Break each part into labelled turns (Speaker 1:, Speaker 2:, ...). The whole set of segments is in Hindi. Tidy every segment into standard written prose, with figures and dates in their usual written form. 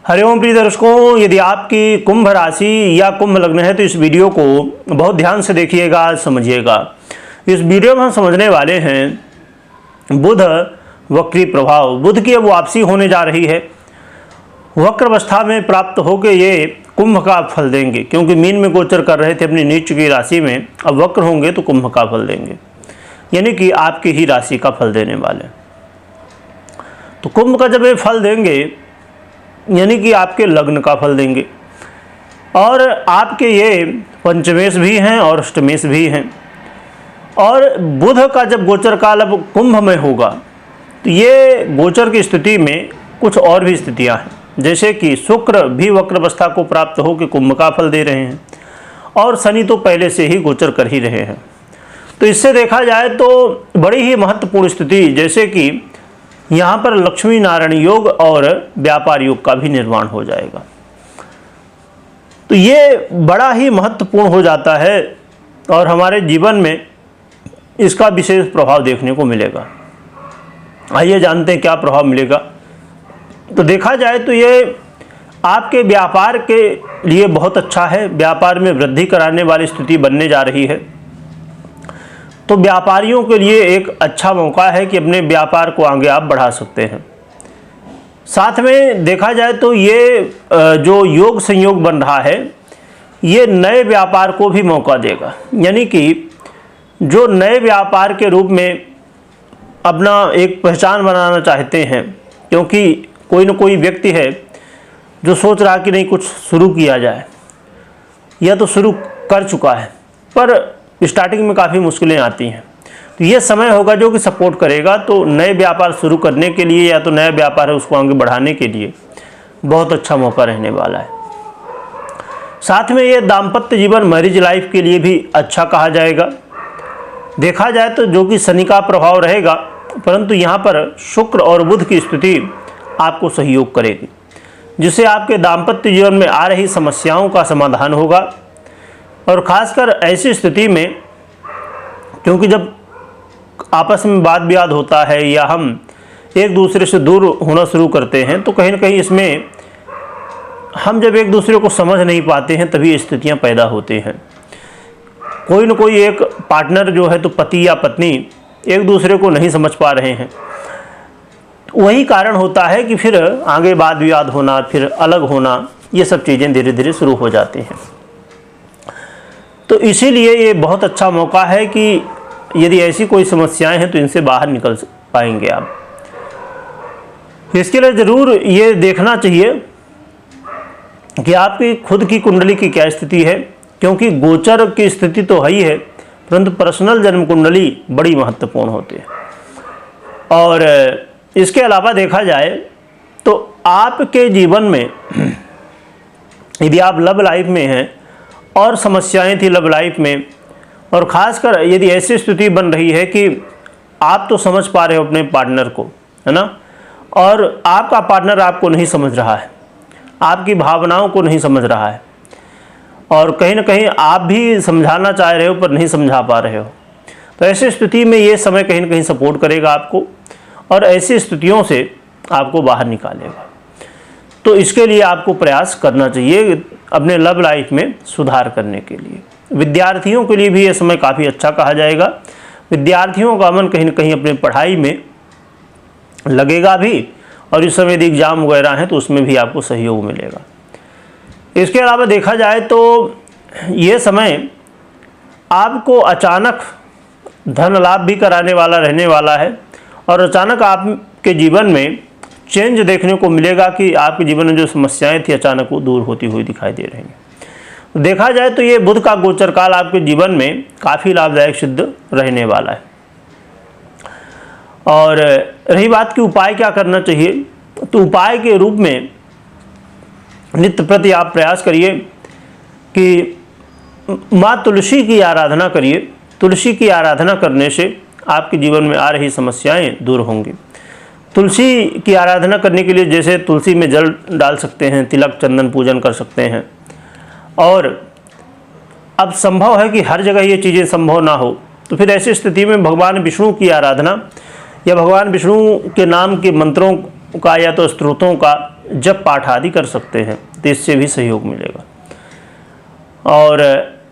Speaker 1: हरिओम प्रिय दर्शकों, यदि आपकी कुंभ राशि या कुंभ लग्न है तो इस वीडियो को बहुत ध्यान से देखिएगा, समझिएगा। इस वीडियो में हम समझने वाले हैं बुध वक्री प्रभाव। बुध की अब वापसी होने जा रही है, वक्र अवस्था में प्राप्त होकर ये कुंभ का फल देंगे, क्योंकि मीन में गोचर कर रहे थे अपनी नीच की राशि में, अब वक्र होंगे तो कुंभ का फल देंगे, यानी कि आपकी ही राशि का फल देने वाले। तो कुंभ का जब ये फल देंगे यानी कि आपके लग्न का फल देंगे, और आपके ये पंचमेश भी हैं और अष्टमेश भी हैं। और बुध का जब गोचर काल अब कुंभ में होगा तो ये गोचर की स्थिति में कुछ और भी स्थितियां हैं, जैसे कि शुक्र भी वक्र अवस्था को प्राप्त होकर कुंभ का फल दे रहे हैं, और शनि तो पहले से ही गोचर कर ही रहे हैं। तो इससे देखा जाए तो बड़ी ही महत्वपूर्ण स्थिति, जैसे कि यहाँ पर लक्ष्मी नारायण योग और व्यापार योग का भी निर्माण हो जाएगा। तो ये बड़ा ही महत्वपूर्ण हो जाता है और हमारे जीवन में इसका विशेष प्रभाव देखने को मिलेगा। आइए जानते हैं क्या प्रभाव मिलेगा। तो देखा जाए तो ये आपके व्यापार के लिए बहुत अच्छा है, व्यापार में वृद्धि कराने वाली स्थिति बनने जा रही है। तो व्यापारियों के लिए एक अच्छा मौका है कि अपने व्यापार को आगे आप बढ़ा सकते हैं। साथ में देखा जाए तो ये जो योग संयोग बन रहा है ये नए व्यापार को भी मौका देगा, यानी कि जो नए व्यापार के रूप में अपना एक पहचान बनाना चाहते हैं, क्योंकि कोई न कोई व्यक्ति है जो सोच रहा कि नहीं कुछ शुरू किया जाए, या तो शुरू कर चुका है पर स्टार्टिंग में काफ़ी मुश्किलें आती हैं। तो ये समय होगा जो कि सपोर्ट करेगा। तो नए व्यापार शुरू करने के लिए या तो नया व्यापार है उसको आगे बढ़ाने के लिए बहुत अच्छा मौका रहने वाला है। साथ में ये दाम्पत्य जीवन, मैरिज लाइफ के लिए भी अच्छा कहा जाएगा। देखा जाए तो जो कि शनि का प्रभाव रहेगा, परंतु यहाँ पर शुक्र और बुध की स्थिति आपको सहयोग करेगी, जिससे आपके दाम्पत्य जीवन में आ रही समस्याओं का समाधान होगा। और ख़ासकर ऐसी स्थिति में, क्योंकि जब आपस में वाद विवाद होता है या हम एक दूसरे से दूर होना शुरू करते हैं, तो कहीं ना कहीं इसमें हम जब एक दूसरे को समझ नहीं पाते हैं तभी स्थितियां पैदा होती हैं। कोई न कोई एक पार्टनर जो है, तो पति या पत्नी एक दूसरे को नहीं समझ पा रहे हैं, वही कारण होता है कि फिर आगे वाद विवाद होना, फिर अलग होना, ये सब चीज़ें धीरे धीरे शुरू हो जाती हैं। तो इसीलिए ये बहुत अच्छा मौका है कि यदि ऐसी कोई समस्याएं हैं तो इनसे बाहर निकल पाएंगे आप। इसके लिए ज़रूर ये देखना चाहिए कि आपकी खुद की कुंडली की क्या स्थिति है, क्योंकि गोचर की स्थिति तो है ही है, परंतु पर्सनल जन्म कुंडली बड़ी महत्वपूर्ण होती है। और इसके अलावा देखा जाए तो आपके जीवन में यदि आप लव लाइफ में हैं और समस्याएं थी लव लाइफ में, और ख़ासकर यदि ऐसी स्थिति बन रही है कि आप तो समझ पा रहे हो अपने पार्टनर को, है ना, और आपका पार्टनर आपको नहीं समझ रहा है, आपकी भावनाओं को नहीं समझ रहा है, और कहीं ना कहीं आप भी समझाना चाह रहे हो पर नहीं समझा पा रहे हो, तो ऐसी स्थिति में ये समय कहीं ना कहीं सपोर्ट करेगा आपको और ऐसी स्थितियों से आपको बाहर निकालेगा। तो इसके लिए आपको प्रयास करना चाहिए अपने लव लाइफ में सुधार करने के लिए। विद्यार्थियों के लिए भी ये समय काफ़ी अच्छा कहा जाएगा। विद्यार्थियों का मन कहीं ना कहीं अपनी पढ़ाई में लगेगा भी, और इस समय यदि एग्ज़ाम वगैरह हैं तो उसमें भी आपको सहयोग मिलेगा। इसके अलावा देखा जाए तो ये समय आपको अचानक धन लाभ भी कराने वाला रहने वाला है, और अचानक आपके जीवन में चेंज देखने को मिलेगा कि आपके जीवन में जो समस्याएं थी अचानक वो दूर होती हुई दिखाई दे रही हैं। देखा जाए तो ये बुध का गोचर काल आपके जीवन में काफ़ी लाभदायक सिद्ध रहने वाला है। और रही बात कि उपाय क्या करना चाहिए, तो उपाय के रूप में नित्य प्रति आप प्रयास करिए कि माँ तुलसी की आराधना करिए। तुलसी की आराधना करने से आपके जीवन में आ रही समस्याएं दूर होंगी। तुलसी की आराधना करने के लिए जैसे तुलसी में जल डाल सकते हैं, तिलक चंदन पूजन कर सकते हैं। और अब संभव है कि हर जगह ये चीज़ें संभव ना हो, तो फिर ऐसी स्थिति में भगवान विष्णु की आराधना या भगवान विष्णु के नाम के मंत्रों का या तो स्त्रोतों का जप पाठ आदि कर सकते हैं, तो इससे भी सहयोग मिलेगा। और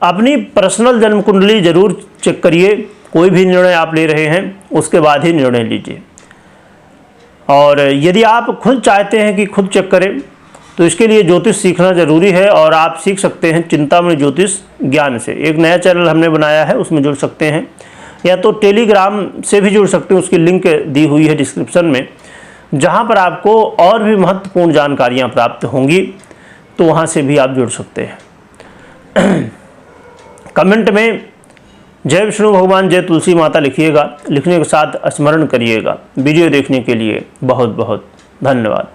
Speaker 1: अपनी पर्सनल जन्म कुंडली जरूर चेक करिए, कोई भी निर्णय आप ले रहे हैं उसके बाद ही निर्णय लीजिए। और यदि आप खुद चाहते हैं कि खुद चेक करें तो इसके लिए ज्योतिष सीखना ज़रूरी है, और आप सीख सकते हैं चिंतामणि ज्योतिष ज्ञान से। एक नया चैनल हमने बनाया है, उसमें जुड़ सकते हैं, या तो टेलीग्राम से भी जुड़ सकते हैं, उसकी लिंक दी हुई है डिस्क्रिप्शन में, जहां पर आपको और भी महत्वपूर्ण जानकारियां प्राप्त होंगी, तो वहां से भी आप जुड़ सकते हैं। कमेंट में जय विष्णु भगवान, जय तुलसी माता लिखिएगा, लिखने के साथ स्मरण करिएगा। वीडियो देखने के लिए बहुत बहुत धन्यवाद।